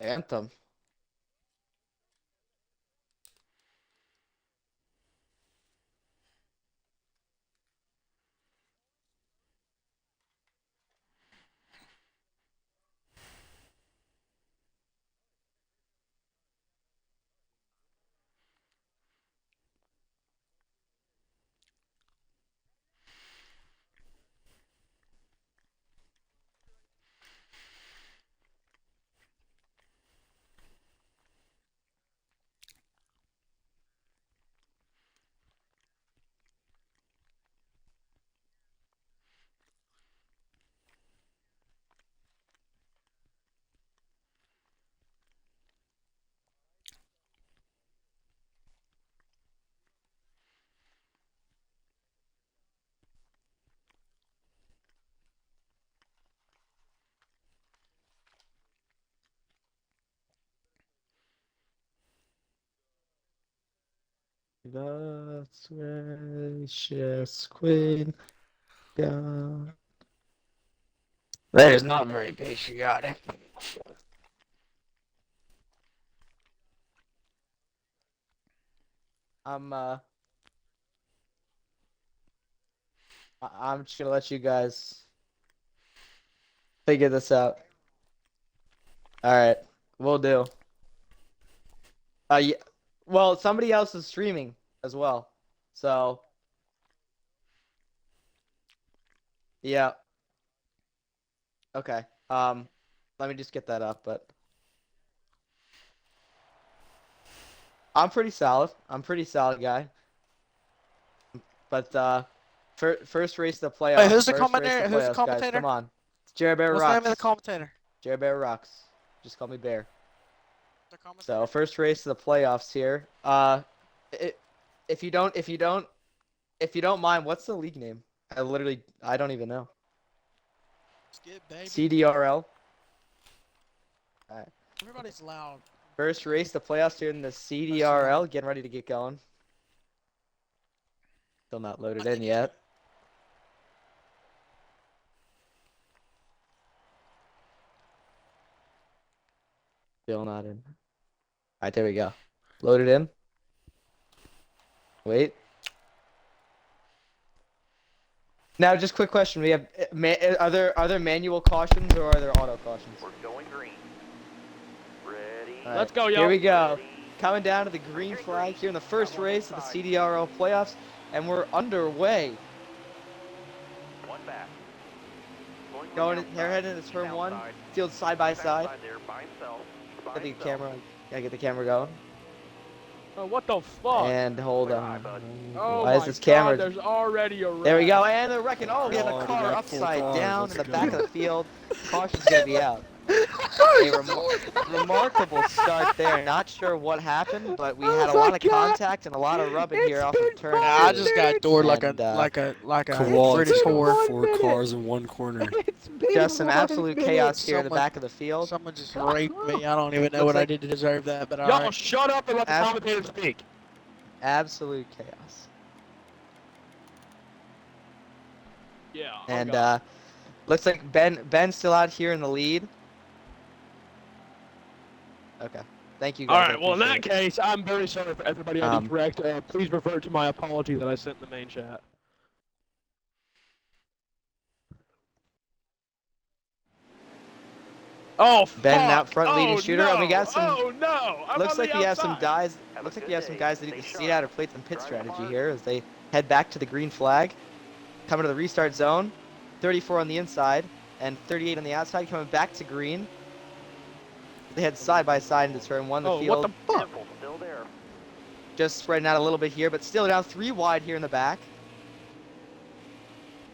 Anthem. That's gracious Queen God. That is not very patriotic. I'm I'm just gonna let you guys figure this out. All right, we'll do. Yeah, well, somebody else is streaming as well, so yeah. Okay. Let me just get that up, but I'm pretty solid. I'm pretty solid guy. But first race of the Wait, playoffs. who's the First race of commentator? the Who's the playoffs, guys. commentator? Come on. It's Jared Bear What's the name of the Rocks. commentator? Jared Bear Rocks. Just call me Bear. The commentator? So first race of the playoffs here. If you don't mind, what's the league name? I don't even know. Skip, baby. Cdrl. All right. Everybody's loud. First race of the playoffs here in the Cdrl. Getting ready to get going. Still not loaded in yet. Still not in. All right, there we go. Loaded in. Wait. Now, just quick question: we have are there manual cautions or are there auto cautions? We're going green. Ready? Right, Let's go, y'all. Here we go. Coming down to the green flag here in the first race of the Cdrl playoffs, and we're underway. One back. They're heading into turn one. Field side by side. There by himself. Get the camera. Gotta get the camera going. Oh, what the fuck? And hold on. Oh Why is my this camera? God, there's already a wreck. There we go. And they're wrecking. Oh, we have Oh, a we car got 4 upside cars. down Let's in the go. back of the field. Caution's gonna be out. A remarkable start there. Not sure what happened, but we had a lot of contact and a lot of rubbing here off of turn. Nah, I just got doored like And, a Kowal British took whore. 4 cars in one corner. just some absolute chaos here in the back of the field. Someone just raped me. I don't even know what I did to deserve that, but Y'all alright. shut up and let the commentator speak. Absolute chaos. Yeah. And looks like Ben's still out here in the lead. Okay. Thank you guys. All right. Well, in that case, I'm very sorry for everybody I just wrecked. Please refer to my apology that I sent in the main chat. Oh, Ben fuck. out front leading shooter, no. and we got some. Oh no! Looks like we have some guys. Looks like we have some guys that need to see how to play some pit strategy here as they head back to the green flag, coming to the restart zone. 34 on the inside and 38 on the outside, coming back to green. They head side by side into turn one. The field. What the fuck? Still there. Just spreading out a little bit here, but still down 3 wide here in the back.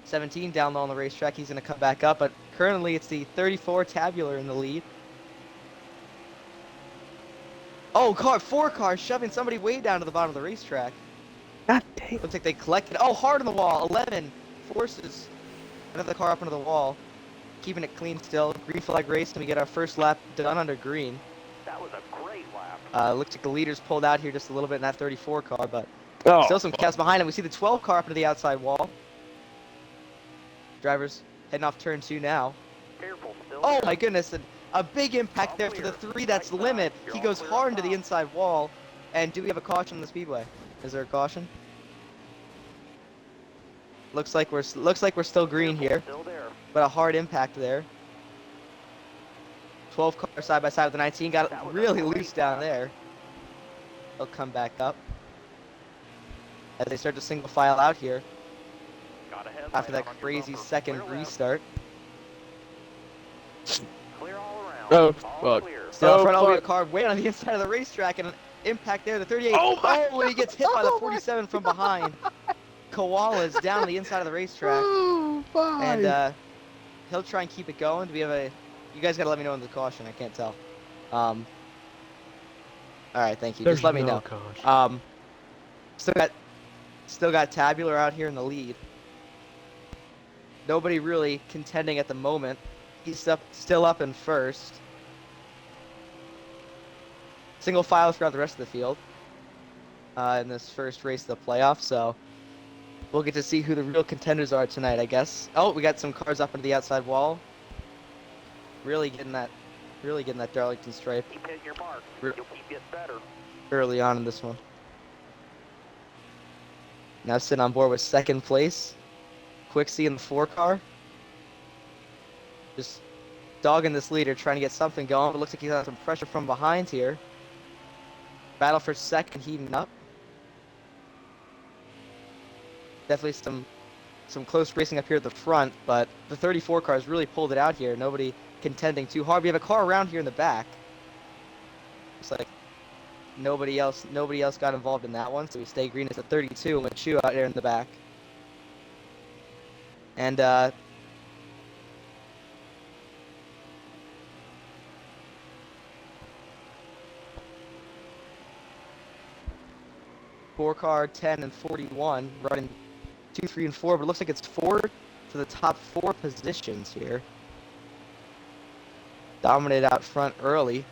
17 down low on the racetrack. He's going to come back up, but currently it's the 34 Tabular in the lead. Oh, 4 cars shoving somebody way down to the bottom of the racetrack. God damn. Looks like they collected. Oh, hard on the wall. 11 forces another car up into the wall. Keeping it clean still. Green flag race, and we get our first lap done under green. That was a great lap. Looks like the leaders pulled out here just a little bit in that 34 car, but Oh, still some chaos behind him. We see the 12 car up into the outside wall. Drivers heading off turn 2 now. Careful. Still Oh there. my goodness, and A big impact there for the 3. That's the limit. He goes hard into the inside wall. And do we have a caution on the speedway? Is there a caution? Looks like we're still green here, Still there. but a hard impact there. 12 cars side by side with the 19. Got it really loose down there. They'll come back up as they start to single file out here Got ahead, after right that on your crazy bumper. second Clear left. restart. Clear all around. Oh, All fuck. clear. Still in Oh, front of the fuck. car, way on the inside of the racetrack, and an impact there. The 38. Oh, my and he gets hit by the 47 from behind. Koala's down on the inside of the racetrack, Oh, fine. and he'll try and keep it going. Do we have a? You guys gotta let me know in the caution. I can't tell. All right, thank you. There's Just let me no know. caution. Still got Tabular out here in the lead. Nobody really contending at the moment. He's still up in first. Single file throughout the rest of the field in this first race of the playoffs. So we'll get to see who the real contenders are tonight, I guess. Oh, we got some cars up into the outside wall. Really getting that Darlington stripe Keep hitting your mark. Re- You'll keep getting better. early on in this one. Now sitting on board with second place. Quixie in the 4 car. Just dogging this leader, trying to get something going. But looks like he's got some pressure from behind here. Battle for second heating up. Definitely some close racing up here at the front, but the 34 car has really pulled it out here. Nobody contending too hard. We have a car around here in the back. Looks like nobody else got involved in that one, so we stay green as a 32 with Chu out there in the back. And 4 car, 10 and 41, running 2, 3, and 4, but it looks like it's 4 to the top 4 positions here. Dominate out front early.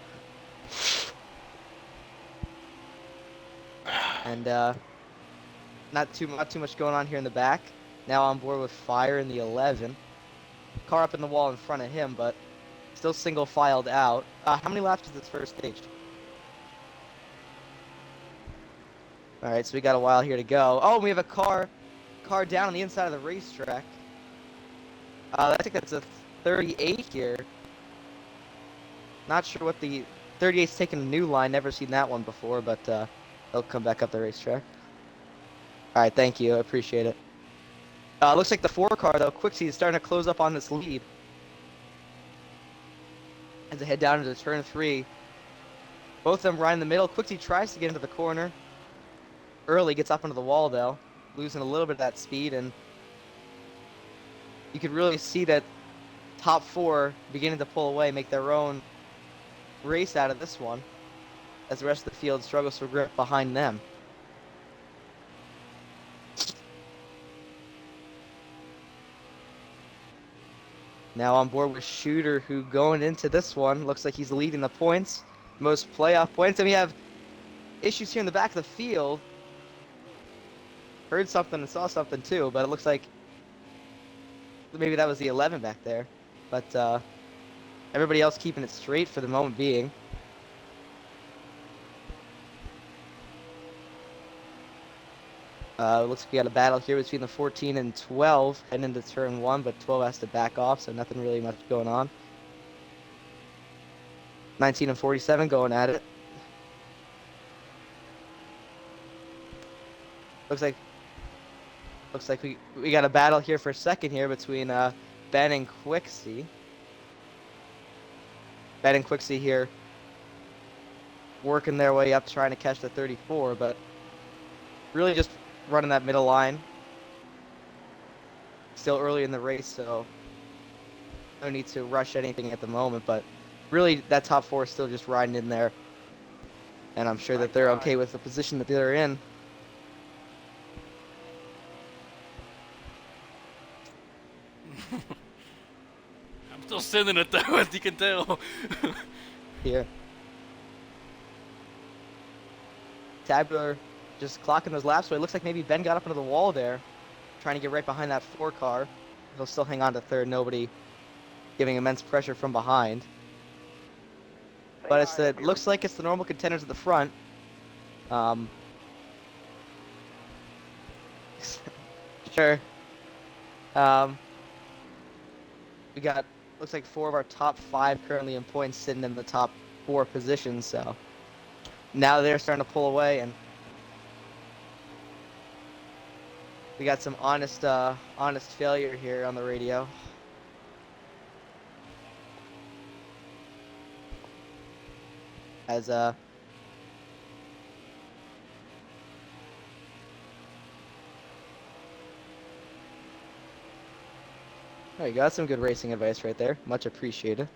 And not too much going on here in the back. Now on board with Fire in the 11. Car up in the wall in front of him, but still single filed out. How many laps is this first stage? Alright, so we got a while here to go. Oh, we have a car down on the inside of the racetrack. I think that's a 38 here. Not sure what the 38's taking a new line. Never seen that one before, but they'll come back up the racetrack. Alright, thank you. I appreciate it. Looks like the 4 car, though, Quixie is starting to close up on this lead. As they head down into turn 3. Both of them right in the middle. Quixie tries to get into the corner. Early gets up into the wall, though, losing a little bit of that speed, and you could really see that top 4 beginning to pull away, make their own race out of this one, as the rest of the field struggles for grip behind them. Now on board with Shooter, who going into this one, looks like he's leading the points, most playoff points, and we have issues here in the back of the field. Heard something and saw something too, but it looks like maybe that was the 11 back there. But everybody else keeping it straight for the moment being. Looks like we got a battle here between the 14 and 12 heading into turn 1, but 12 has to back off, so nothing really much going on. 19 and 47 going at it. Looks like we got a battle here for a second here between Ben and Quixie. Ben and Quixie here working their way up trying to catch the 34, but really just running that middle line. Still early in the race, so no need to rush anything at the moment, but really that top 4 is still just riding in there, and I'm sure that they're okay with the position that they're in. I'm still sending it though, as you can tell. Here. Tabular just clocking those laps, so it looks like maybe Ben got up into the wall there, trying to get right behind that 4 car. He'll still hang on to third, nobody giving immense pressure from behind. but it looks like it's the normal contenders at the front. Sure. We got, looks like 4 of our top 5 currently in points sitting in the top 4 positions, so now they're starting to pull away, and we got some honest failure here on the radio. As there you go, that's some good racing advice right there. Much appreciated.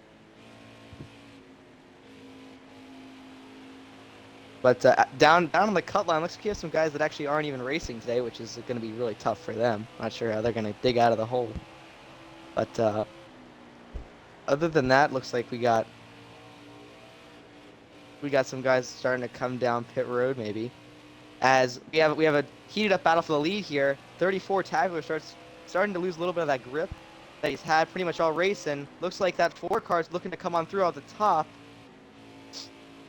But down on the cut line, looks like you have some guys that actually aren't even racing today, which is going to be really tough for them. Not sure how they're going to dig out of the hole. But other than that, looks like we got some guys starting to come down pit road maybe. As we have a heated up battle for the lead here. 34 Tabular starting to lose a little bit of that grip that he's had pretty much all race, and looks like that 4 car is looking to come on through at the top.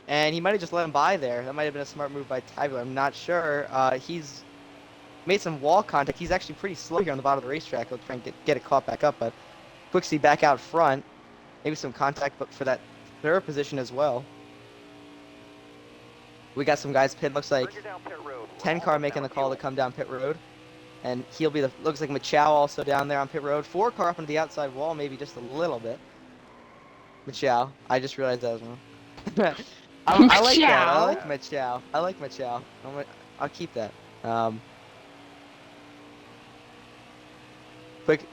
And he might have just let him by there. That might have been a smart move by Tabular. I'm not sure. He's made some wall contact. He's actually pretty slow here on the bottom of the racetrack. He'll try and get it caught back up, but Quixie back out front. Maybe some contact, but for that 3rd position as well. We got some guys pit. Looks like 10 car making the call to come down pit road. And he'll be looks like Machow also down there on pit road. 4 car up into the outside wall, maybe just a little bit. Machow. I just realized that was wrong. I like that. I like Machow. I like Machow. I'll keep that. Quick.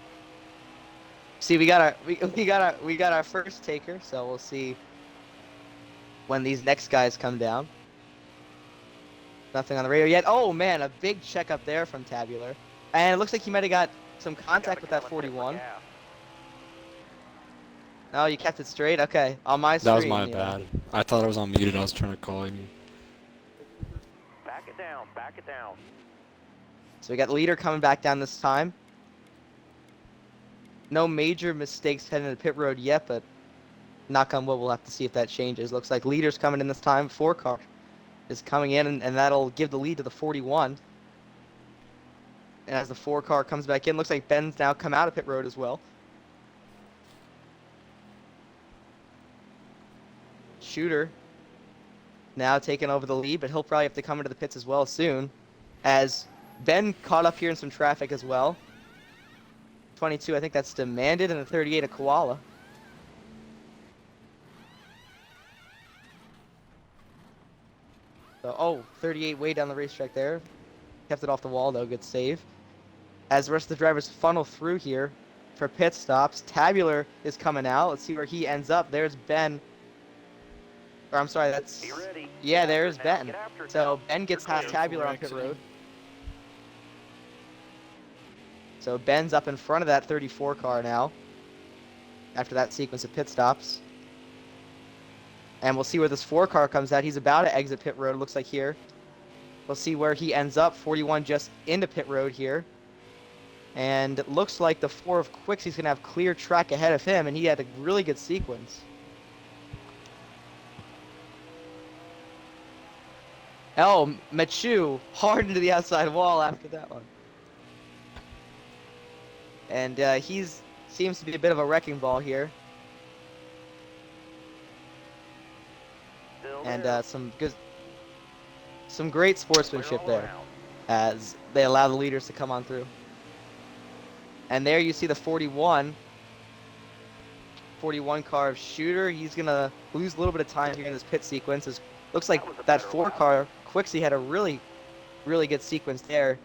See, we got our first taker, so we'll see when these next guys come down. Nothing on the radio yet. Oh man, a big check up there from Tabular. And it looks like he might have got some contact with that 41. Oh, you kept it straight? Okay. On my screen. That was my bad. I thought I was on muted. I was trying to call you. Back it down, back it down. So we got leader coming back down this time. No major mistakes heading to pit road yet, but knock on wood, we'll have to see if that changes. Looks like leader's coming in this time. 4 car is coming in, and that'll give the lead to the 41. And as the 4 car comes back in, looks like Ben's now come out of pit road as well. Shooter now taking over the lead, but he'll probably have to come into the pits as well soon, as Ben caught up here in some traffic as well. 22, I think that's Demanded, and the 38 a Koala. So, 38 way down the racetrack there. Kept it off the wall though, good save. As the rest of the drivers funnel through here for pit stops, Tabular is coming out. Let's see where he ends up. There's Ben. Or I'm sorry, that's... Yeah, there's Ben. So Ben gets past Tabular on pit road. So Ben's up in front of that 34 car now, after that sequence of pit stops. And we'll see where this 4 car comes out. He's about to exit pit road, looks like here. We'll see where he ends up. 41 just into pit road here. And it looks like the 4 of Quixie's going to have clear track ahead of him, and he had a really good sequence. Oh, Machu hard into the outside wall after that one. And seems to be a bit of a wrecking ball here. And some great sportsmanship there, as they allow the leaders to come on through. And there you see the 41 car of Shooter. He's gonna lose a little bit of time here in this pit sequence. It looks like that 4 car Quixie had a really good sequence there.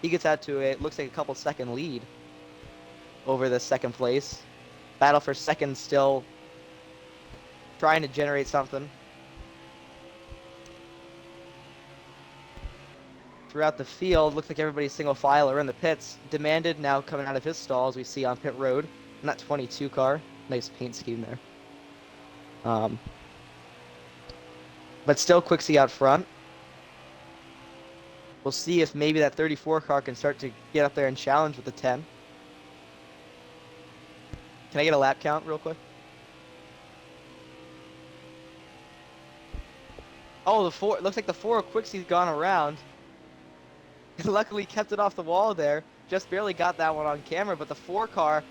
He gets out to it looks like a couple second lead over the 2nd place. Battle for 2nd still trying to generate something. Throughout the field, looks like everybody's single file or in the pits. Demanded now coming out of his stall, as we see on pit road. And that 22 car. Nice paint scheme there. But still Quixie out front. We'll see if maybe that 34 car can start to get up there and challenge with the 10. Can I get a lap count real quick? Oh, the 4, looks like the 4 of Quixie's gone around. Luckily kept it off the wall there. Just barely got that one on camera, but the 4 car...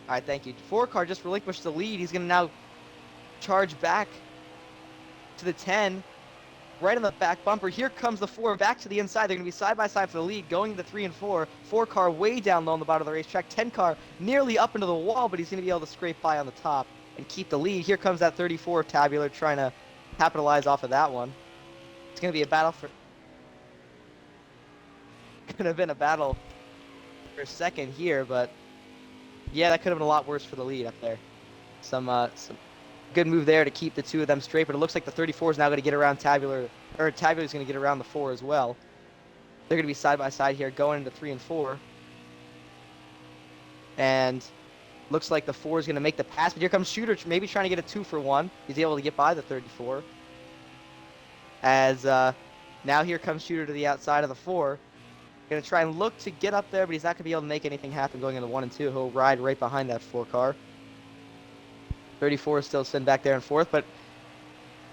Alright, thank you. 4 car just relinquished the lead. He's going to now charge back to the 10. Right on the back bumper. Here comes the 4 back to the inside. They're going to be side by side for the lead, going to 3 and 4. 4 car way down low on the bottom of the racetrack. 10 car nearly up into the wall, but he's going to be able to scrape by on the top and keep the lead. Here comes that 34 Tabular trying to capitalize off of that one. It's going to be a battle for... Could have been a battle for a second here, but yeah, that could have been a lot worse for the lead up there. Some good move there to keep the 2 of them straight, but it looks like the 34 is now going to get around Tabular, or Tabular's going to get around the 4 as well. They're going to be side by side here, going into 3 and 4. And looks like the 4 is going to make the pass, but here comes Shooter, maybe trying to get a 2 for 1. He's able to get by the 34. As now here comes Shooter to the outside of the 4. Going to try and look to get up there, but he's not going to be able to make anything happen going into 1 and 2. He'll ride right behind that 4 car. 34 is still sitting back there in 4th, but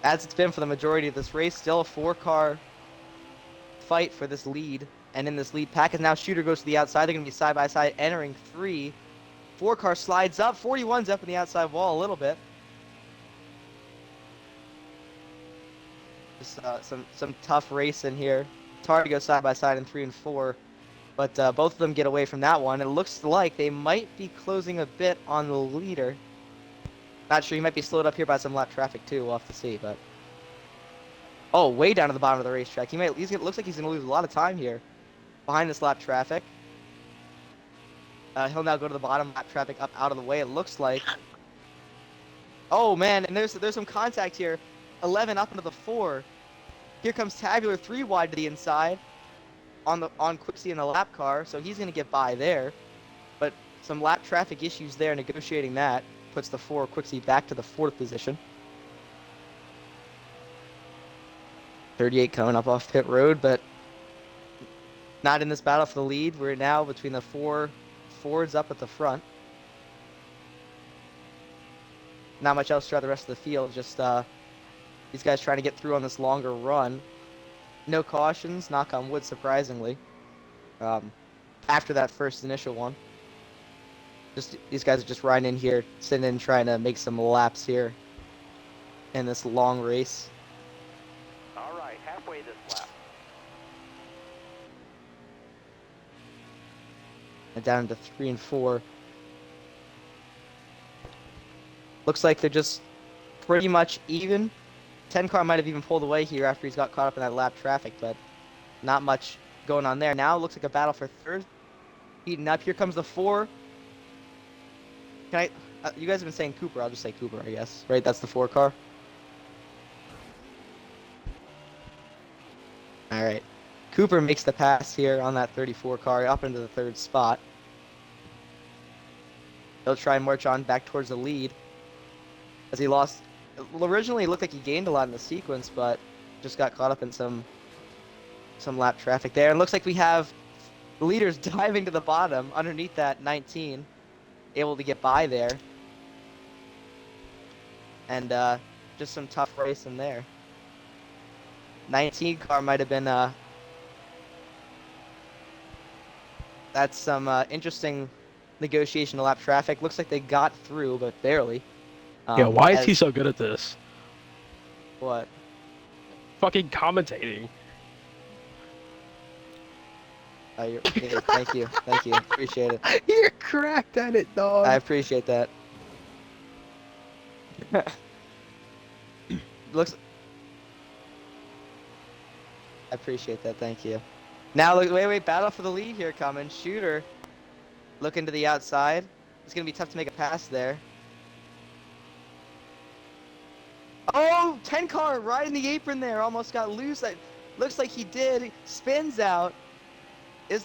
as it's been for the majority of this race, still a 4 car fight for this lead. And in this lead pack, as now Shooter goes to the outside, they're going to be side by side entering 3. 4 car slides up, 41's up in the outside wall a little bit. Just some tough racing here. It's hard to go side by side in 3 and 4, but both of them get away from that one. It looks like they might be closing a bit on the leader. Not sure, he might be slowed up here by some lap traffic too, we'll have to see, but... Oh, way down to the bottom of the racetrack. Looks like he's going to lose a lot of time here behind this lap traffic. He'll now go to the bottom, lap traffic up out of the way, it looks like. Oh man, and there's some contact here. 11 up into the 4. Here comes Tabular 3 wide to the inside on Quixie in the lap car, so he's going to get by there. But some lap traffic issues there, negotiating that. Puts the 4 Quixie back to the 4th position. 38 coming up off pit road, but not in this battle for the lead. We're now between the 4 Fords up at the front. Not much else throughout the rest of the field, just these guys trying to get through on this longer run. No cautions, knock on wood, surprisingly. After that first initial one. Just these guys are just riding in here, sitting in, trying to make some laps here in this long race. All right, halfway this lap. And down to 3 and 4. Looks like they're just pretty much even. 10 car might have even pulled away here after he's got caught up in that lap traffic, but not much going on there. Now it looks like a battle for 3rd. Heating up. Here comes the 4. Can I... you guys have been saying Cooper. I'll just say Cooper, I guess. Right? That's the 4 car. Alright. Cooper makes the pass here on that 34 car up into the 3rd spot. He'll try and march on back towards the lead. As he lost... Well, originally it looked like he gained a lot in the sequence, but just got caught up in some lap traffic there. And looks like we have the leaders diving to the bottom underneath that 19. Able to get by there. And just some tough racing there. 19 car might have been that's some interesting negotiation to lap traffic. Looks like they got through, but barely. Yeah, why is he so good at this? What? Fucking commentating. Yeah, thank you, appreciate it. You're cracked at it, dog. I appreciate that. Looks. I appreciate that. Thank you. Now look, wait, battle for the lead here coming. Shooter, looking to the outside. It's gonna be tough to make a pass there. Oh, 10 car right in the apron there. Almost got loose. Looks like he did. Spins out.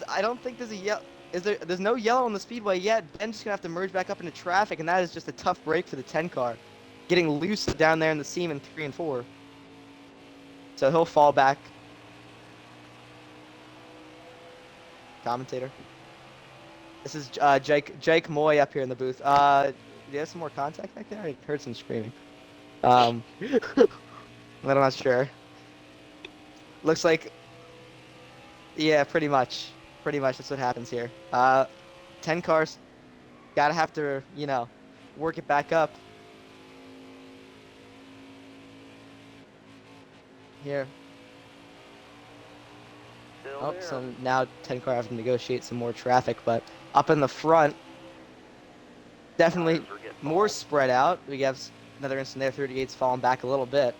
I don't think there's a yellow. There's no yellow on the speedway yet. Ben's just gonna have to merge back up into traffic, and that is just a tough break for the 10 car. Getting loose down there in the seam in 3 and 4. So he'll fall back. Commentator. This is Jake Moy up here in the booth. Do you have some more contact back there? I heard some screaming. I'm not sure. Looks like, yeah, pretty much. Pretty much that's what happens here. 10 cars, gotta have to, work it back up. Here. Still Oh, there. so now 10 car having to negotiate some more traffic, but up in the front, definitely Tires are getting more bald. spread out. We have another instant there. 38's falling back a little bit.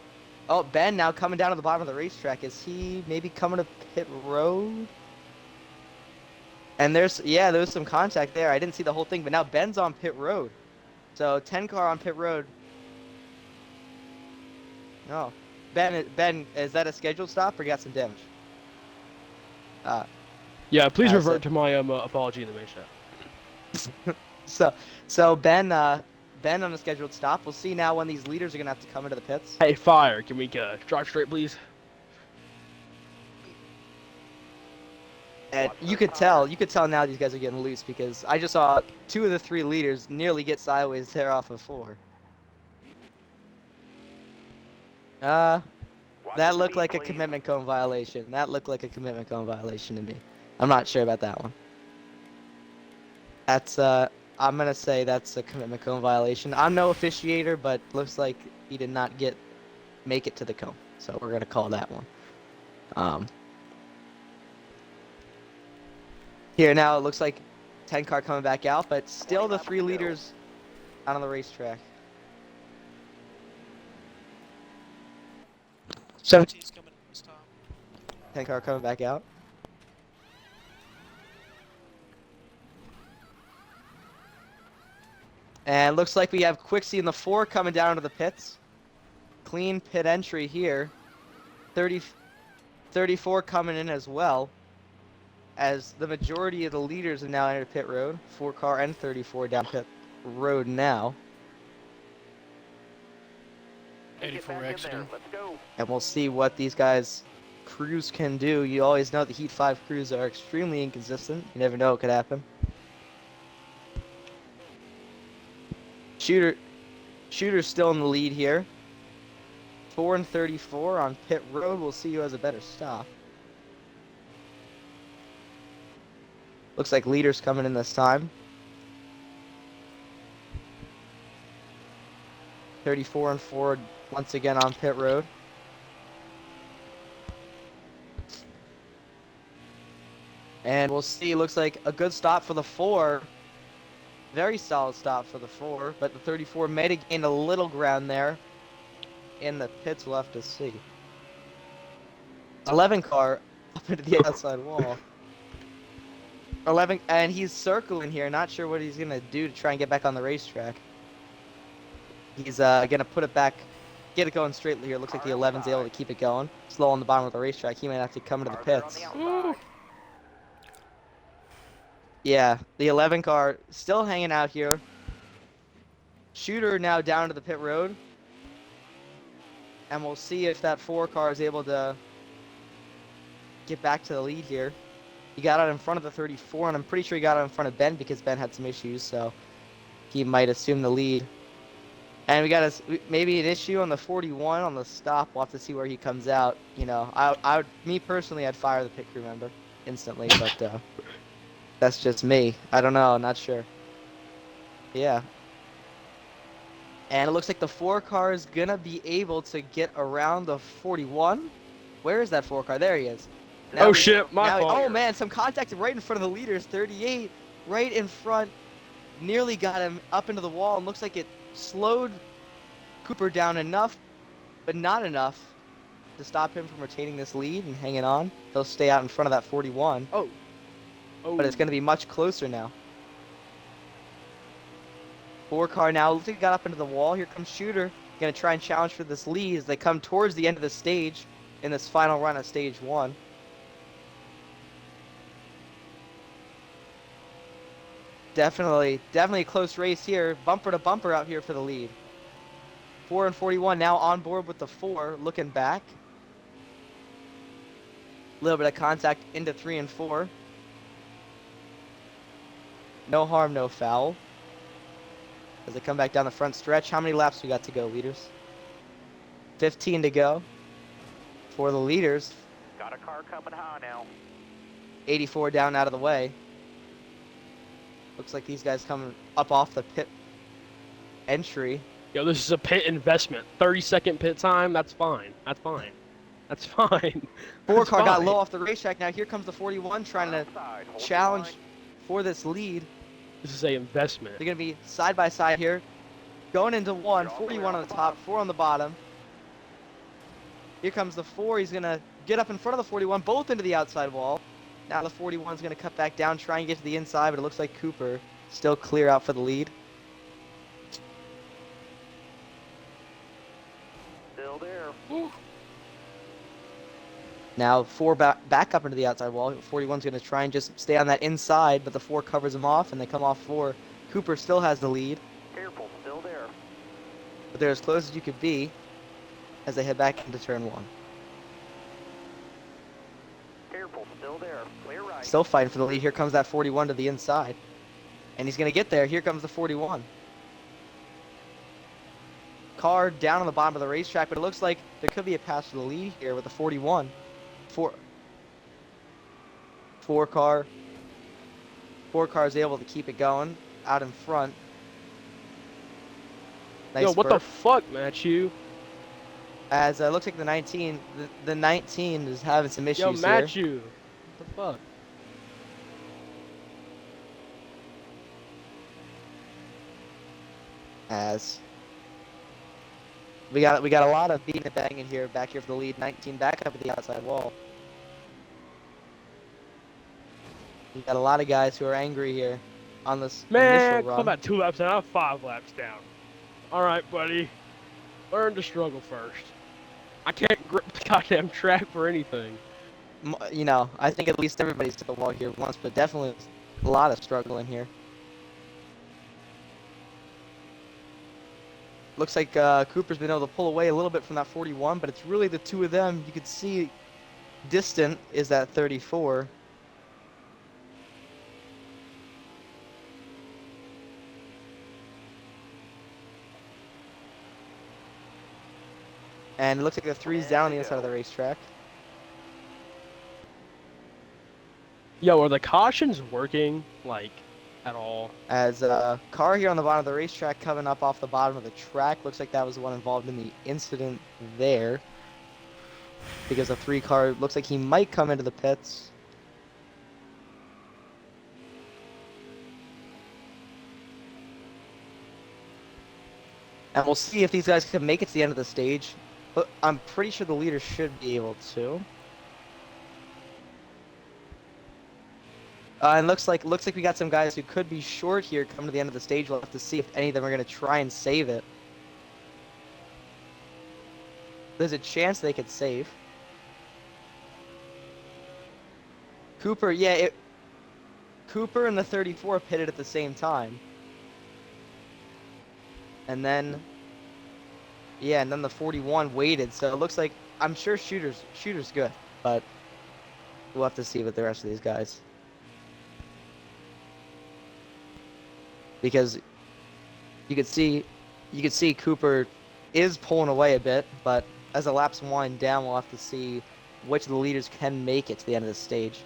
Oh, Ben now coming down to the bottom of the racetrack. Is he maybe coming to pit road? And there was some contact there. I didn't see the whole thing, but now Ben's on pit road. So 10 car on pit road. Oh, Ben, is that a scheduled stop or you got some damage? Yeah, please That's revert it. to my apology in the main chat. So Ben on a scheduled stop. We'll see now when these leaders are gonna have to come into the pits. Hey, fire! Can we drive straight, please? And you could tell now these guys are getting loose because I just saw 2 of the 3 leaders nearly get sideways there off of 4. Watch That the looked speed, like a please. commitment cone violation. That looked like a commitment cone violation to me. I'm not sure about that one. That's I'm gonna say that's a commitment cone violation. I'm no officiator, but looks like he did not make it to the cone, so we're gonna call that one. Here now it looks like 10 car coming back out, but still the 3 leaders out on the racetrack. 17's coming in this time. 10 car coming back out. And looks like we have Quixie in the 4 coming down into the pits. Clean pit entry here. 34 coming in as well. As the majority of the leaders have now entered pit road. 4 car and 34 down pit road now. 84 Get back in exiting. there. Let's go. And we'll see what these guys' crews can do. You always know the Heat 5 crews are extremely inconsistent. You never know what could happen. Shooter's still in the lead here. 4 and 34 on pit road. We'll see who has a better stop. Looks like leader's coming in this time. 34 and 4 once again on pit road. And we'll see. Looks like a good stop for the 4. Very solid stop for the 4, but the 34 may have gained a little ground there in the pits. We'll have to see. 11 car up into the outside wall. 11, and he's circling here. Not sure what he's gonna do to try and get back on the racetrack. He's gonna put it back, get it going straight here. Looks like the 11's able to keep it going. Slow on the bottom of the racetrack. He might have to come into the pits. Yeah, the 11 car still hanging out here. Shooter now down to the pit road. And we'll see if that 4 car is able to get back to the lead here. He got out in front of the 34, and I'm pretty sure he got out in front of Ben because Ben had some issues, so he might assume the lead. And we got maybe an issue on the 41 on the stop. We'll have to see where he comes out. You know, me personally, I'd fire the pit crew member instantly, but that's just me. I don't know. Not sure. Yeah. And it looks like the 4 car is gonna be able to get around the 41. Where is that 4 car? There he is. Oh shit, my fault. Oh man, some contact right in front of the leaders. 38, right in front. Nearly got him up into the wall, and looks like it slowed Cooper down enough, but not enough to stop him from retaining this lead and hanging on. He'll stay out in front of that 41. Oh. But it's going to be much closer now. 4 car now. Looks like he got up into the wall. Here comes Shooter. Going to try and challenge for this lead as they come towards the end of the stage in this final run of stage 1. Definitely a close race here. Bumper to bumper out here for the lead. 4 and 41 now on board with the 4, looking back. A little bit of contact into 3 and 4. No harm, no foul. As they come back down the front stretch, how many laps we got to go, leaders? 15 to go for the leaders. Got a car coming high now. 84 down out of the way. Looks like these guys coming up off the pit entry. Yo, this is a pit investment. 30-second pit time. That's fine. That's fine. That's fine. Four That's car got fine. low off the racetrack. Now here comes the 41 trying to Outside, hold challenge the line. for this lead. This is a investment. They're going to be side by side here. Going into one, 41 on the top, 4 on the bottom. Here comes the 4. He's going to get up in front of the 41, both into the outside wall. Now the 41 is going to cut back down, try and get to the inside, but it looks like Cooper still clear out for the lead. Still there. Now 4 back up into the outside wall. 41's going to try and just stay on that inside, but the 4 covers him off, and they come off 4. Cooper still has the lead, Careful, still there. but they're as close as you could be as they head back into turn 1. Careful, still there. Clear right. Still fighting for the lead. Here comes that 41 to the inside. And he's going to get there. Here comes the 41. Car down on the bottom of the racetrack, but it looks like there could be a pass to the lead here with the 41. Four car is able to keep it going out in front. Nice Yo, what the spurt. fuck, Matthew? As looks like the 19 is having some issues Yo, here. Matthew. What the fuck? As we got a lot of beating and banging here back here for the lead. 19 back up at the outside wall. We got a lot of guys who are angry here on this Man, initial run. come about 2 laps down. I'm 5 laps down. All right, buddy. Learn to struggle first. I can't grip the goddamn track for anything. You know, I think at least everybody's to the wall here once, but definitely a lot of struggling here. Looks like Cooper's been able to pull away a little bit from that 41, but it's really the two of them. You could see distant is that 34. And it looks like the 3's down on the inside of the racetrack. Yo, are the cautions working, like, at all? As car here on the bottom of the racetrack coming up off the bottom of the track. Looks like that was the one involved in the incident there. Because the 3 car looks like he might come into the pits. And we'll see if these guys can make it to the end of the stage. But I'm pretty sure the leader should be able to. And looks like we got some guys who could be short here coming to the end of the stage. We'll have to see if any of them are going to try and save it. There's a chance they could save. Cooper, yeah, Cooper and the 34 pitted at the same time. And then, yeah, and then the 41 waited. So it looks like, I'm sure Shooter's good, but we'll have to see with the rest of these guys. Because you could see Cooper is pulling away a bit, but as the laps wind down, we'll have to see which of the leaders can make it to the end of the stage.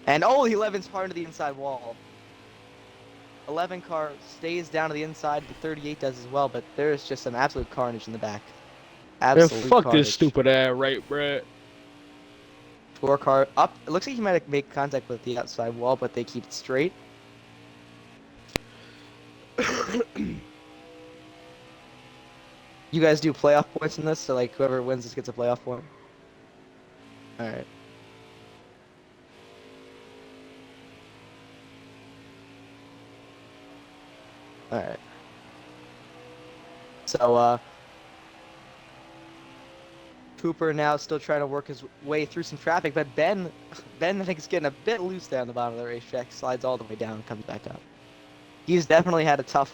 And oh, the 11's hard to the inside wall. 11 car stays down to the inside, the 38 does as well, but there's just some absolute carnage in the back. Man, Absolute fuck carnage. this stupid ass right, Brett. 4 car up. It looks like he might have made contact with the outside wall, but they keep it straight. You guys do playoff points in this, so like whoever wins this gets a playoff point. All right. All right. So Cooper now still trying to work his way through some traffic, but Ben I think is getting a bit loose there on the bottom of the racetrack. Slides all the way down and comes back up. He's definitely had a tough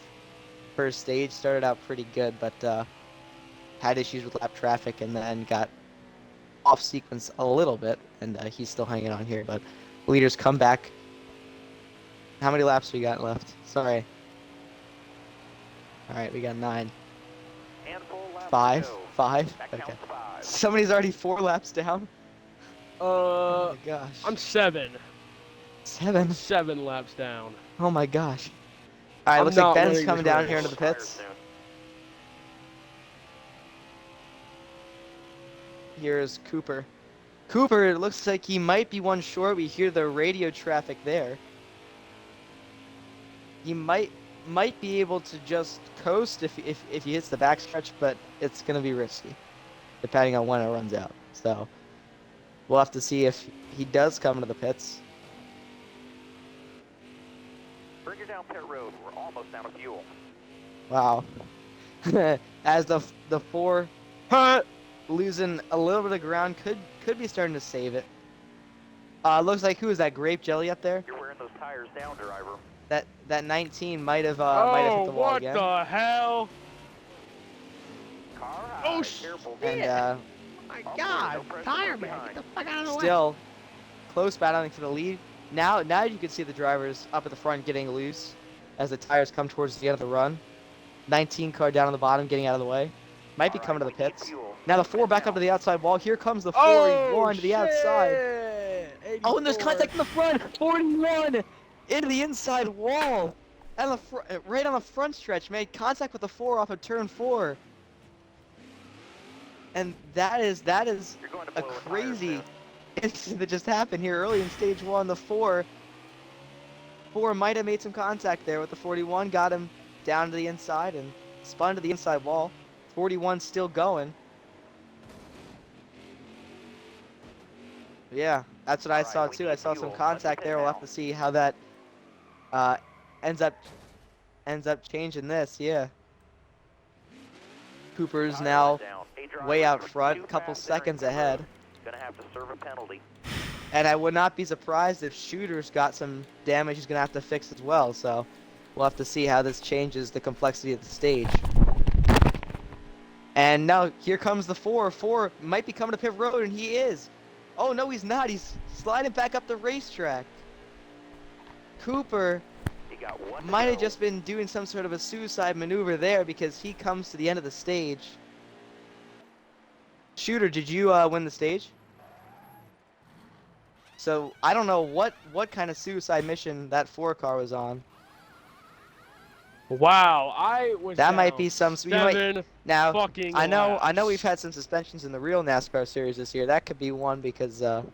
first stage. Started out pretty good, but had issues with lap traffic and then got off sequence a little bit, and he's still hanging on here. But leaders come back. How many laps we got left? Sorry, All right, we got 9. Handful laps to 5. go. 5. That Okay. counts 5. Somebody's already 4 laps down. Oh my gosh. I'm 7. 7. 7 laps down. Oh my gosh. All right, I'm looks like not Ben's winning coming this down race. here into the Tires pits. soon. Here's Cooper. Cooper, it looks like he might be one short. We hear the radio traffic there. He might be able to just coast if he hits the backstretch, but it's gonna be risky, depending on when it runs out. So we'll have to see if he does come to the pits. Bring her down pit road. We're almost out of fuel. Wow. As the 4 losing a little bit of ground, could be starting to save it. Looks like, who is that, Grape Jelly up there? You're wearing those tires down, driver. That 19 might have hit the wall what again. the hell? Car high. Oh, Careful. And Oh my Oh, God! no pressure Tire from man, behind. get the fuck out of the way. still close battling for the lead. Now you can see the drivers up at the front getting loose as the tires come towards the end of the run. 19 car down on the bottom getting out of the way. Might be All coming to right, the we need pits. fuel. Now the 4 back up to the outside wall. Here comes the 41 Oh, to the outside. shit! Oh, and there's 84. contact in the front. 41 into the inside wall. And right on the front stretch, made contact with the 4 off of turn 4. And that is You're going to a blow tire crazy soon. incident that just happened here early in stage 1. The 4 might have made some contact there with the 41, got him down to the inside and spun to the inside wall. 41 still going. Yeah, that's what I All right, saw we too. need I saw some fuel. contact Let's there. We'll pit have now. to see how that ends up changing this. Yeah. Cooper's Tire now went down. Hey, driver, way out you're front, too a couple fast entering seconds pit ahead. road. Gonna have to serve a penalty. And I would not be surprised if Shooter's got some damage he's going to have to fix as well. So we'll have to see how this changes the complexity of the stage. And now here comes the 4. 4 might be coming to pit road, and he is. Oh, no, he's not. He's sliding back up the racetrack. Cooper You got one to might have go. just been doing some sort of a suicide maneuver there because he comes to the end of the stage. Shooter, did you win the stage? So I don't know what kind of suicide mission that 4 car was on. Wow, I was. That might down be some. You might, 7 now fucking. I know laps. we've had some suspensions in the real NASCAR series this year. That could be one because That'll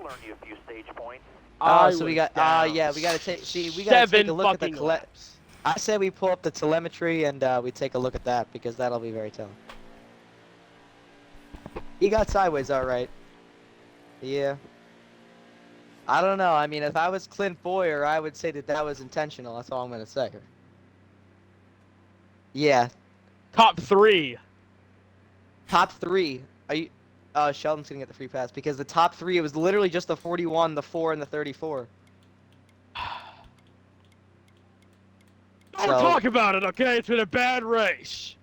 earn you a few stage points. I so we was got down yeah, we got to take we got to take 7 a look at the fucking laps. I say we pull up the telemetry and we take a look at that because that'll be very telling. He got sideways all right. Yeah. I don't know. I mean, if I was Clint Boyer, I would say that was intentional. That's all I'm going to say. Yeah. Top 3. Top 3. Are you Sheldon's going to get the free pass because the top 3 it was literally just the 41, the 4 and the 34. Don't talk about it, okay? It's been a bad race.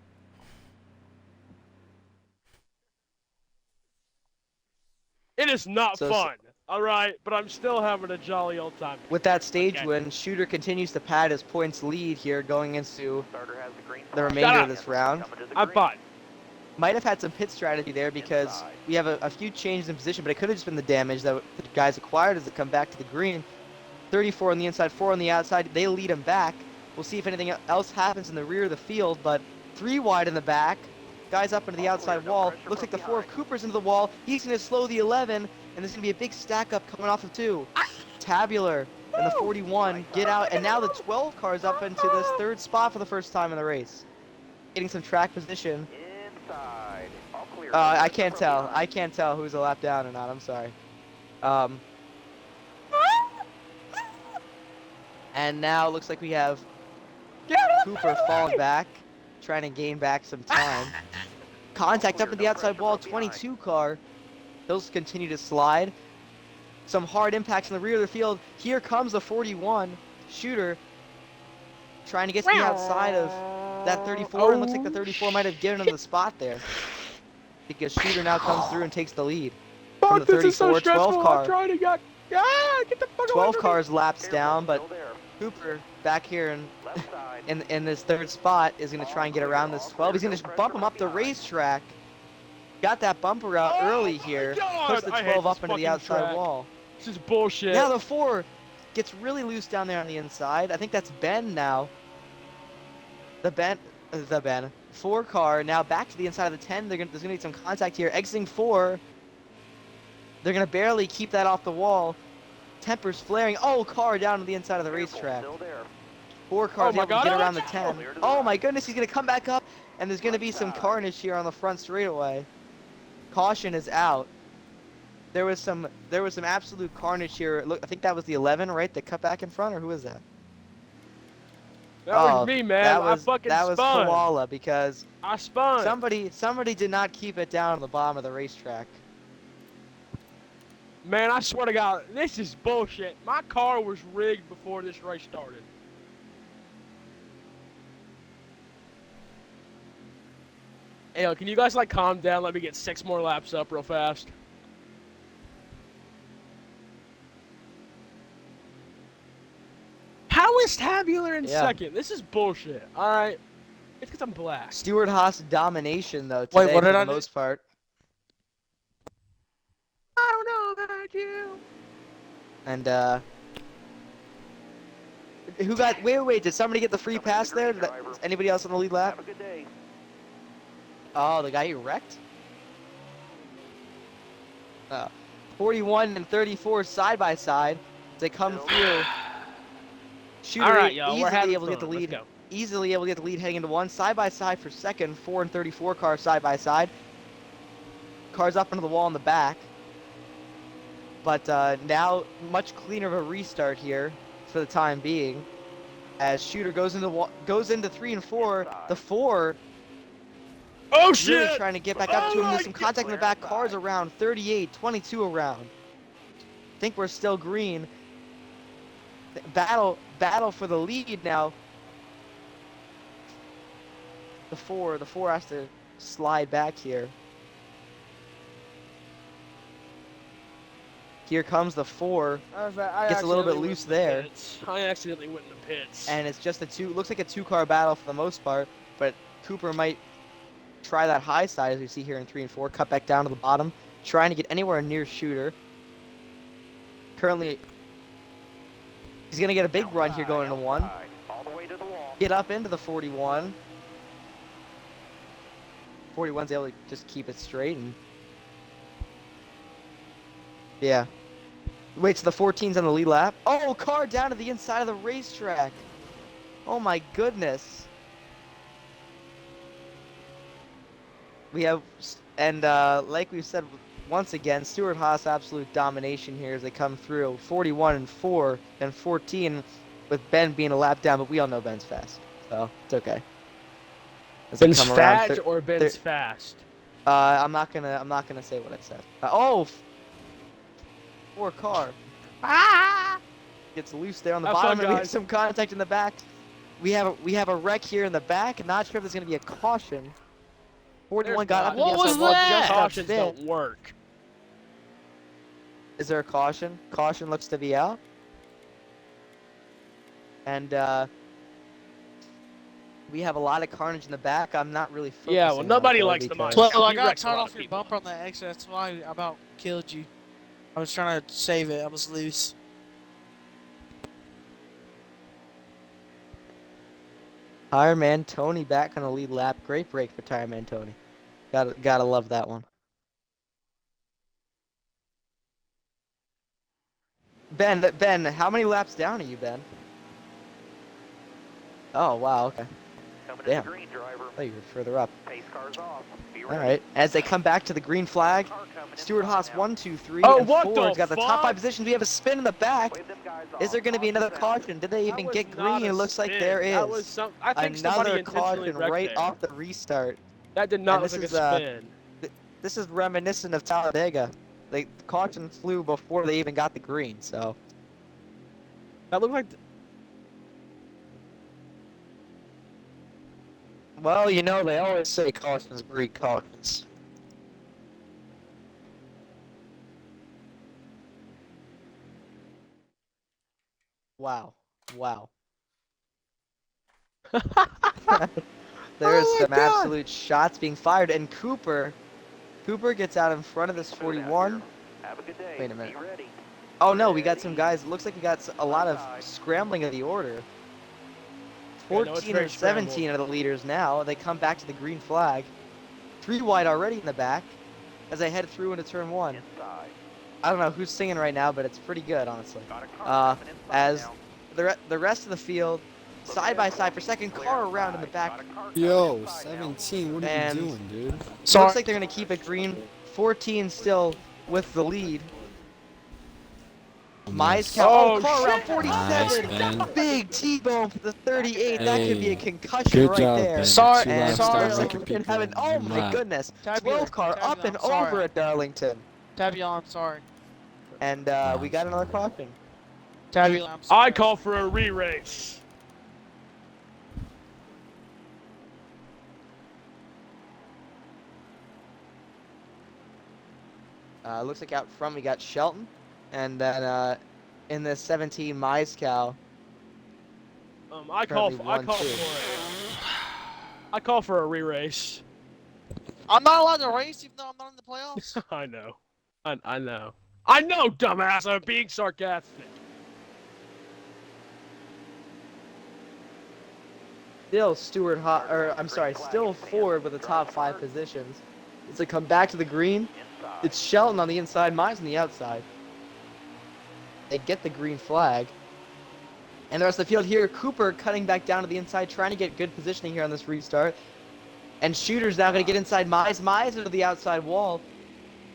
It is not So- fun, all right? But I'm still having a jolly old time. With that stage Okay. win, Shooter continues to pad his points lead here going into Starter has the green the flag. remainder Shut of this round. Coming to the I'm green. fine. Might have had some pit strategy there because Inside. we have a few changes in position, but it could have just been the damage that the guys acquired as they come back to the green. 34 on the inside, 4 on the outside. They lead him back. We'll see if anything else happens in the rear of the field, but 3 wide in the back. Guys up into the All outside clear, no wall. pressure Looks from like the 4 of behind. Cooper's into the wall. He's going to slow the 11, and there's going to be a big stack up coming off of 2. Tabular and the 41 get out, and now the 12 car's up into this 3rd spot for the first time in the race. Getting some track position. Inside. All clear. I can't tell. I can't tell who's a lap down or not. I'm sorry. And now it looks like we have Cooper falling back, trying to gain back some time. Contact up at the outside wall, 22 car. He'll continue to slide. Some hard impacts in the rear of the field. Here comes the 41 Shooter, trying to get to the outside of that 34, and looks like the 34 might have given him the spot there. Because Shooter now comes through and takes the lead. From the Fuck, this is so 34, 12 stressful. car. I'm trying to get. Get the fuck away 12 from me. cars laps Careful, down, but still there. Cooper back here Left side. in this third spot is going to try and get around this 12. He's going to bump him up the racetrack. Got that bumper out early here. Push the I 12 hate up this into the fucking outside track. wall. This is bullshit. Now the 4 gets really loose down there on the inside. I think that's Ben now. The Ben 4 car now back to the inside of the 10. There's gonna be some contact here. Exiting 4. They're gonna barely keep that off the wall. Tempers flaring. Oh, car down to the inside of the racetrack. Still there. 4 cars my able to God, get oh, around the no! 10. Clear to the Oh right. my goodness, he's gonna come back up, and there's gonna Left be some side. carnage here on the front straightaway. Caution is out. There was some absolute carnage here. Look, I think that was the 11, right? That cut back in front, or who was that? That Oh, was me, man. That was I fucking that was spun. Koala because I spun. somebody did not keep it down on the bottom of the racetrack. Man, I swear to God, this is bullshit. My car was rigged before this race started. Hey, yo, can you guys like calm down? Let me get 6 more laps up real fast. How is Tabular in Yeah. second? This is bullshit. All right, it's because I'm black. Stewart Haas domination though Wait, today what for did the I do? most part. I don't know about you. And who got? Wait. Did somebody get the free Coming in pass the green, there? Did driver. anybody else on the lead lap? Have a good day. Oh, the guy who wrecked? Oh. 41 and 34 side by side. They come through. Shooter All right, y'all, we're easily having able to get the fun. Let's lead. go. Easily able to get the lead heading into 1. Side by side for second. 4 and 34 cars side by side. Cars up into the wall in the back. But now much cleaner of a restart here for the time being. As Shooter goes into 3 and 4. The 4 Oh really shit! trying to get back up to him. There's some God. contact in the back. Clear Cars inside. around 38, 22 around. Think we're still green. Battle for the lead now. The 4 has to slide back here. Here comes the 4, Gets a little bit loose there. I accidentally went in the pits. and it's just looks like a 2-car battle for the most part, but Cooper might try that high side as we see here in 3 and 4, cut back down to the bottom, trying to get anywhere near Shooter. Currently, he's gonna get a big run here going into 1. Outside. All the way to the wall. Get up into the 41. 41's able to just keep it straight and yeah. Wait, so the 14's on the lead lap? Oh, car down to the inside of the racetrack. Oh my goodness. We have, and like we've said once again, Stewart Haas absolute domination here as they come through. 41 and 4 and 14 with Ben being a lap down, but we all know Ben's fast, so it's okay. As they Ben's come around fast or Ben's fast? I'm not gonna say what I said. Oh, 4 car. Gets loose there on the Have bottom, fun, and we have guys. some contact in the back. We have a wreck here in the back. Not sure if there's gonna be a caution. 41 got up to the What was outside wall that? just a Cautions bit. don't work. Is there a caution? Caution looks to be out. And we have a lot of carnage in the back. I'm not really focusing Yeah, well, on nobody it, though, likes the because- mic. Well, I You got wrecked a turned lot off of your people. bumper on the exit. That's why I about killed you. I was trying to save it. I was loose. Tire Man Tony back on the lead lap. Great break for Tire Man Tony. Gotta love that one. Ben, how many laps down are you, Ben? Oh wow, okay. Coming Damn. in the green, driver. I thought you were further up. Pace cars off. Be All ready. right. As they come back to the green flag, Car coming in Stewart front Haas now. 1, 2, 3, Oh, and what 4 the has got the top 5 fuck? positions. We have a spin in the back. Wave them guys Is there off. going to be Off another the caution? Did they That even was get not green? a It looks like spin. there is. That was some. I think somebody Another intentionally caution wrecked right there. off the restart. That did not and look this like is, a spin. This is reminiscent of Talladega. The caution flew before they even got the green, so. That looked like. Well, you know, they always say cautions breed cautions. Wow. Wow. There's Oh my some God. absolute shots being fired, and Cooper gets out in front of this 41. Have a good day. Wait a minute. Be ready. Oh no, we got some guys. Looks like we got a lot of scrambling of the order. Yeah, no, it's 14 very and 17 are the leaders now. They come back to the green flag. 3 wide already in the back as they head through into turn 1. Inside. I don't know who's singing right now, but it's pretty good, honestly. Got a car coming inside As now. the rest of the field, side by side for second, car around in the back. Got a car coming Yo, inside now. 17, what are And- you doing, dude? Sorry. Looks like they're going to keep it green. 14 still with the lead. Nice. Mize Oh, car around shit. 47. Nice, Ben. Big T-bone for the 38. That could be a Hey, concussion Good right job, there. Ben. Sorry, Two And laps sorry, down, looks like making we can people have an, oh move my lap. goodness, Tabular, 12 car up tabular, and I'm sorry. over at Darlington. Tabula, I'm sorry. And we got another caution. Tabula, I'm sorry. I call for a re-race. Looks like out front we got Shelton. And then in the 17, Mize I call Currently for 1-2. I call for a re-race. I'm not allowed to race even though I'm not in the playoffs. I know. I know. I know, dumbass. I'm being sarcastic. Still still Ford with the top 5 positions. As they come back to the green, Inside. it's Shelton on the inside, Mize on the outside. They get the green flag. And the rest of the field here, Cooper cutting back down to the inside, trying to get good positioning here on this restart. And Shooter's now going to get inside Mize. Mize into the outside wall.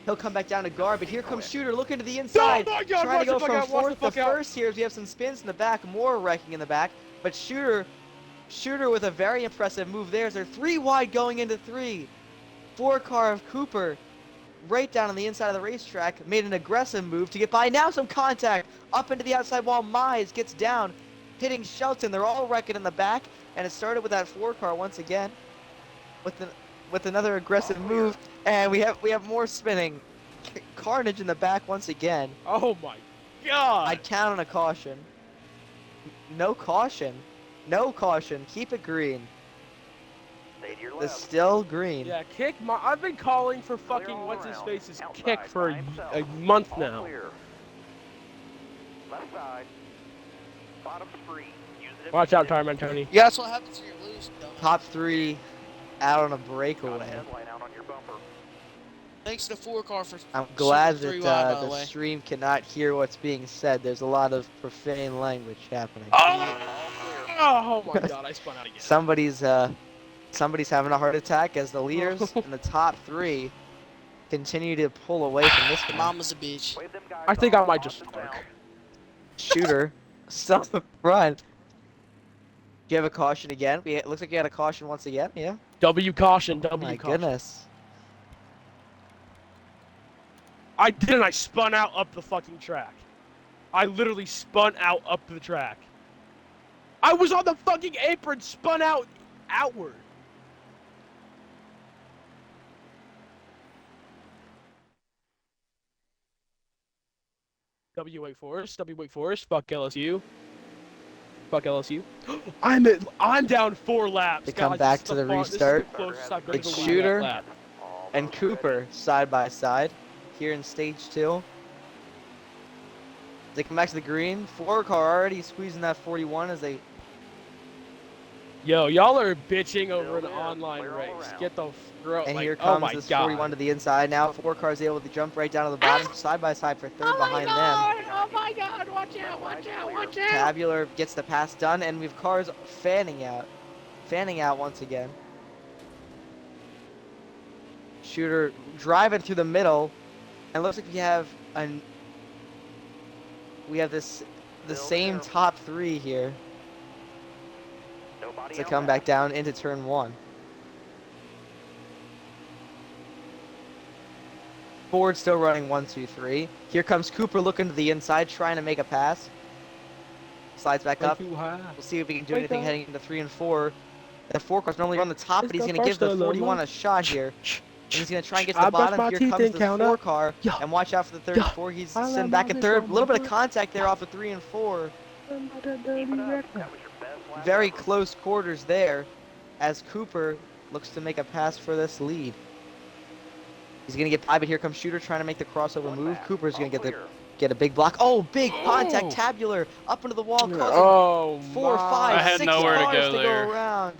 He'll come back down to guard, but here comes Shooter looking to the inside. Oh my God, trying to go watch the fuck from out, watch the 4th to fuck out. 1st here as we have some spins in the back, more wrecking in the back. But Shooter with a very impressive move there. They're 3 wide going into 3. 4 car of Cooper right down on the inside of the racetrack, made an aggressive move to get by. Now some contact up into the outside wall. Mize gets down, hitting Shelton. They're all wrecking in the back, and it started with that 4 car once again, with another aggressive move, and we have more spinning. Carnage in the back once again. Oh my God. I'd count on a caution. No caution. No caution. Keep it green. Stay to your It's left. still green. Yeah, kick my. I've been calling for Clear fucking all what's his around. face's Outside, kick for by himself. a month All now. clear. Left side. Bottom's free. Use it if Watch out, needed. Time Tony. Yeah, that's what happens when you're loose, dumbass. Top 3 out on a Got breakaway. headlight out on your bumper. Thanks to the 4 car for I'm glad shooting 3 that wide, by the the way. stream cannot hear what's being said. There's a lot of profane language happening. Oh my God, I spun out again. Somebody's having a heart attack as the leaders in the top 3 continue to pull away from this one. Mama's a bitch. Wave them guys I think I off, might off just and spark. down. Shooter still in the front. Do you have a caution again? It looks like you had a caution once again. Yeah. W caution, Oh W my caution. goodness. I didn't. I spun out up the fucking track. I literally spun out up the track. I was on the fucking apron, spun out outward. W Wake Forest, W Wake Forest, fuck LSU. Fuck LSU. I'm down 4 laps. They come guys. back This to is the far- this is restart. the closest I've been It's to winning Shooter. that lap. All And ready. Cooper side by side here in stage 2. They come back to the green. 4 car already squeezing that 41 as they Yo, y'all are bitching over an Still there, online clear all race. around. Get the throat. and like, here oh comes my this God. 41 to the inside. Now 4 cars able to jump right down to the bottom, side by side for 3rd behind them. Oh my God! Watch out! Watch out! Watch out! Tabular gets the pass done, and we've cars fanning out once again. Shooter driving through the middle, and it looks like we have the Still same there. top 3 here Nobody to out come back down into turn 1. Ford still running 1, 2, 3. Here comes Cooper looking to the inside, trying to make a pass. Slides back up. Too high. We'll see if we can do Wake anything up. heading into 3 and 4. That 4 car's normally on the top, but he's Let's going go to give the faster, 41 Lola. a shot here. And he's going to try and get to I the brush bottom. my Here teeth comes and the count 4 up. car. Yeah. And watch out for the Yeah. 34. He's I sitting love back my in 3rd. A bitch little bit on of my contact there off of 3 and 4. Keep it up. That was your best very close quarters there as Cooper looks to make a pass for this lead. He's going to get by, but here comes Shooter trying to make the crossover move. Cooper's going to get a big block. Oh, big contact, Oh. tabular, up into the wall, causing Oh, 4, my. 5, I had 6 nowhere to cars go there. around.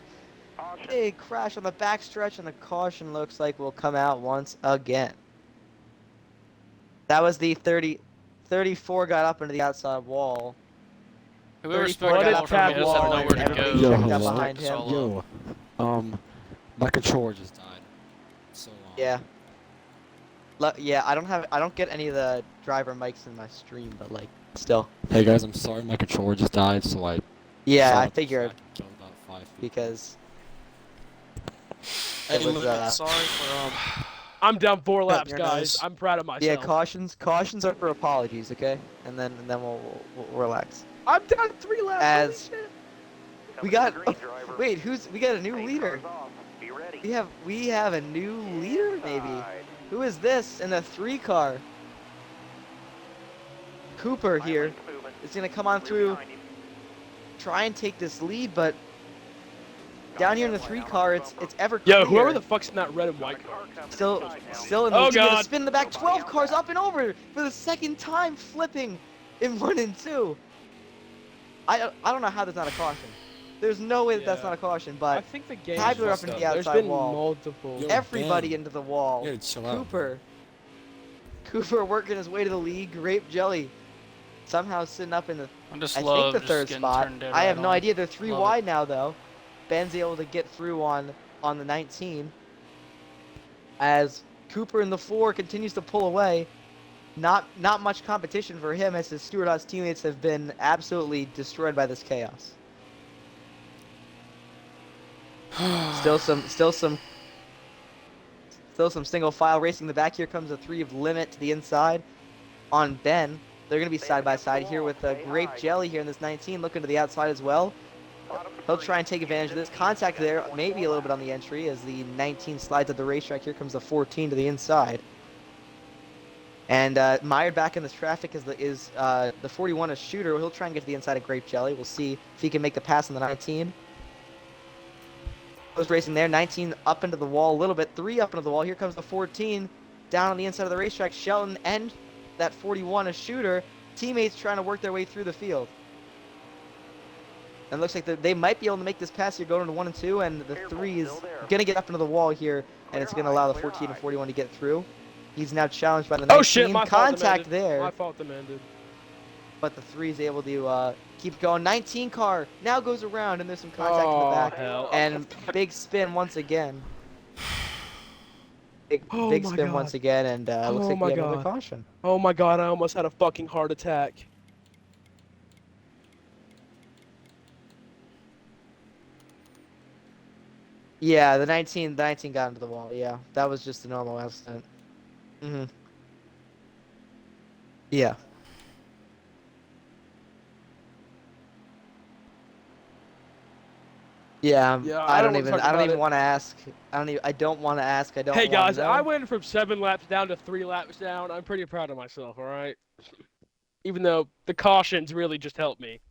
Big crash on the backstretch, and the caution looks like will come out once again. That was the 34 got up into the outside wall. Whoever 34 spoke got up up for into me the just had wall, nowhere and to everybody go. checked out Yo, behind Just him. all up. Yo, my controller just died. So Yeah. Yeah, I don't get any of the driver mics in my stream, but like, still. Hey guys, I'm sorry my controller just died, so like. Yeah, shot I up the figured track and killed about 5 people. because Hey, it was look, sorry for I'm down 4 laps, your guys. nose. I'm proud of myself. yeah, cautions are for apologies, okay? And then we'll relax. I'm down 3 laps. As- Holy shit. We got Coming to the green, driver. wait, we got a new 8 leader. cars off. Be ready. We have a new leader maybe. Inside. Who is this in the 3 car? Cooper Five here lanes moving. is gonna come on Clear through, behind you. try and take this lead, but down here in the 3 car, it's ever Yo, clear. whoever the fuck's in that red and white car. Still Inside now. in the Oh, lead. Gonna God. spin the back 12 cars up and over for the second time, flipping in 1 and 2. I don't know how there's not a caution. There's no way that that's Yeah. not a caution, I but think the game Tabular up into the There's outside been wall. multiple. Yo, everybody damn. into the wall. Yeah, chill out. Cooper working his way to the lead. Grape Jelly somehow sitting up in the I just I love think the just 3rd getting spot. turned dead I have right no on. idea. They're 3 Love it. wide now though. Ben's able to get through on the 19. As Cooper in the 4 continues to pull away. Not much competition for him as his Stewart Haas teammates have been absolutely destroyed by this chaos. Still some single file racing in the back. Here comes a 3 of Limit to the inside on Ben. They're going to be side by side here with Grape Jelly here in this 19 looking to the outside as well. He'll try and take advantage of this. Contact there, maybe a little bit on the entry as the 19 slides at the racetrack. Here comes the 14 to the inside. And mired back in this traffic is the 41 a Shooter. He'll try and get to the inside of Grape Jelly. We'll see if he can make the pass on the 19. Was racing there. 19 up into the wall a little bit. 3 up into the wall. Here comes the 14 down on the inside of the racetrack. Shelton and that 41 a Shooter. Teammates trying to work their way through the field. And it looks like they might be able to make this pass here going into 1 and 2. And the 3 is going to get up into the wall here. And it's going to allow the 14 and 41 to get through. He's now challenged by the 19. Oh shit, my fault Contact demanded. there. My fault demanded. But the 3 is able to keep going. 19 car now goes around, and there's some contact in the back. Hell. And big spin once again. Big Oh big my spin God. once again, and looks Oh like my we have another God. caution. Oh my god, I almost had a fucking heart attack. Yeah, the 19 got into the wall. Yeah, that was just a normal accident. Mhm. Yeah. Yeah, Yeah, I I don't don't wanna even talk I don't about even it. want to ask. I don't want to ask. I don't Hey wanna guys, know. I went from 7 laps down to 3 laps down. I'm pretty proud of myself, alright? Even though the cautions really just helped me.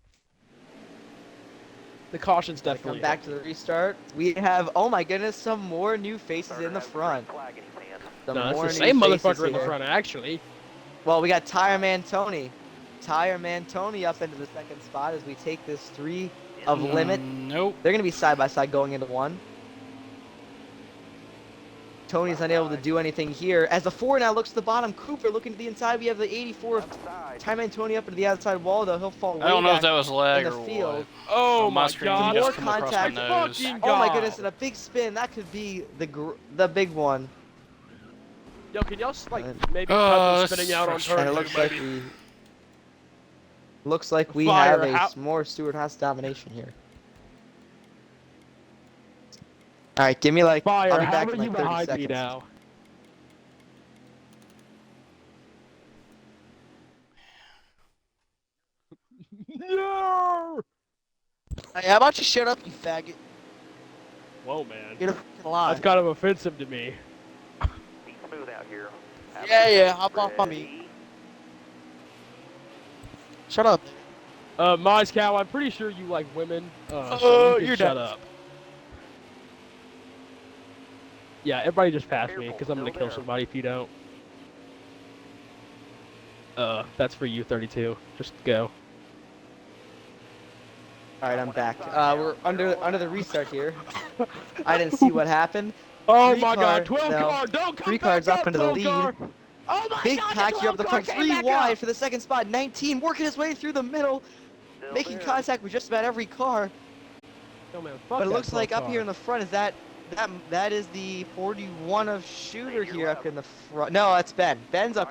The cautions Gonna definitely come back to the restart. We have, oh my goodness, some more new faces in the front. Some No, it's more the new same faces motherfucker in the here. front, actually. Well, we got Tire Man Tony. Tire Man Tony up into the 2nd spot as we take this 3 of Limit. Nope. They're going to be side by side going into 1. Tony's unable to do anything here. As the 4 now looks to the bottom, Cooper looking to the inside. We have the 84 of Tire Man Tony up into the outside wall, though. He'll fall way I don't know if back that was lag in or the field. what. Oh On my my screen, god. it More just come across my contact. nose. Fucking Oh my God. goodness, and a big spin. That could be the big one. Yo, can y'all like And- maybe Oh, cut the this spinning is out on frustrating. And turn it two, looks maybe? like we Fire, have a how- more Stewart Haas domination here. All right, give me like Fire, I'll be how back are in like you 30 behind seconds. me now? No! Hey, how about you shut up, you faggot? Whoa, man. Get a fucking lie. That's kind of offensive to me. Be smooth out here. Yeah, hop off on me. Shut up. Moscow, I'm pretty sure you like women. So you can you're shut done. up. Yeah, everybody just pass me, Careful, because I'm gonna still kill there. somebody if you don't. That's for you, 32. Just go. All right, I'm back. We're under the restart here. I didn't see what happened. Oh Three my car, God, 12 no. car, don't come 3 back cars up up, into the 12 lead. car. Oh my Big God, pack the here up 12 the car front, came 3 back wide up. for the second spot. 19 working his way through the middle, Still making there. contact with just about every car. Oh, man, fuck But it that looks 12 like up car. here in the front is that is the 41 of Shooter here up in the front. No, that's Ben. Ben's up